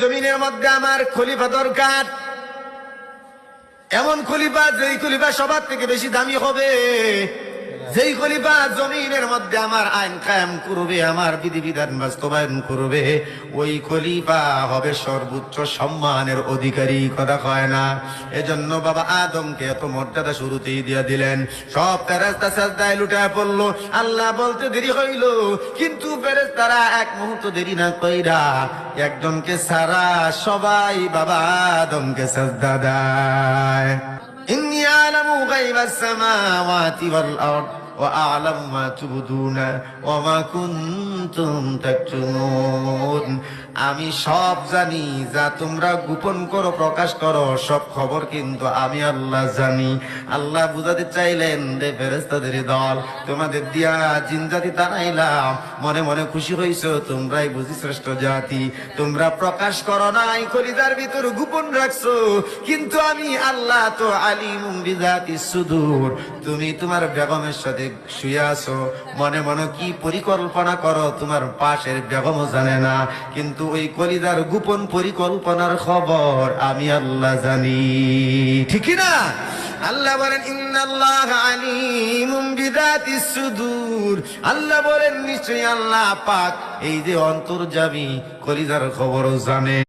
জমিনের মধ্যে আমার খলিফা দরকার, এমন খলিফা যেই খলিফা সবার থেকে বেশি দামি হবে, যেই খলিফা জমিনের মধ্যে আমার আইন কায়েম করবে, আমার বিধিবিধান বাস্তবায়ন করবে, ওই খলিফা হবে সর্বোচ্চ সম্মানের অধিকারী। কথা কয় না? এজন্য বাবা আদমকে এত মর্যাদা শুরুতেই দিয়ে দিলেন। সব ফেরেশতা সাজদায় লুটায় পড়লো। আল্লাহ বলতে দেরি হইল, কিন্তু ফেরেশতারা এক মুহূর্ত দেরি না কইরা একজনকে ছাড়া সবাই বাবা আদমকে সাজদা দেয়। ইন্নী আ'লামু গায়বাস সামাওয়াতি ওয়াল আরদ ওয়া আ'লামু মা তুবদুনা ওয়া মা কুনতুম তাকতুমুন। আমি সব জানি, যা তোমরা গোপন করো, প্রকাশ করো, সব খবর কিন্তু আমি আল্লাহ জানি। আল্লাহ বুঝাতে চাইলেন, রে ফেরেশতাদের দল, তোমাদের দিয়া জিন জাতি তাড়াইলাম, মনে মনে খুশি হইছো, তোমরাই বুঝি শ্রেষ্ঠ জাতি। তোমরা প্রকাশ করো নাই, কলিজার ভিতর গোপন রাখছো, কিন্তু আমি আল্লাহ তো আলিমুম বিযাতিস সুদূর। তুমি তোমার বেগমের সাথে শুয়ে আছো, মনে মনে কি পরিকল্পনা করো তোমার পাশের বেগমও জানে না, কিন্তু ওই কলিজার গোপন পরিকল্পনার খবর আমি আল্লাহ জানি। ঠিক না? আল্লাহ বলেন ইন্নাল্লাহা আলিমুম বিযাতিস সুদূর। আল্লাহ বলেন নিশ্চয়ই আল্লাহ পাক এই যে অন্তর্যামী, কলিজার খবরও জানে।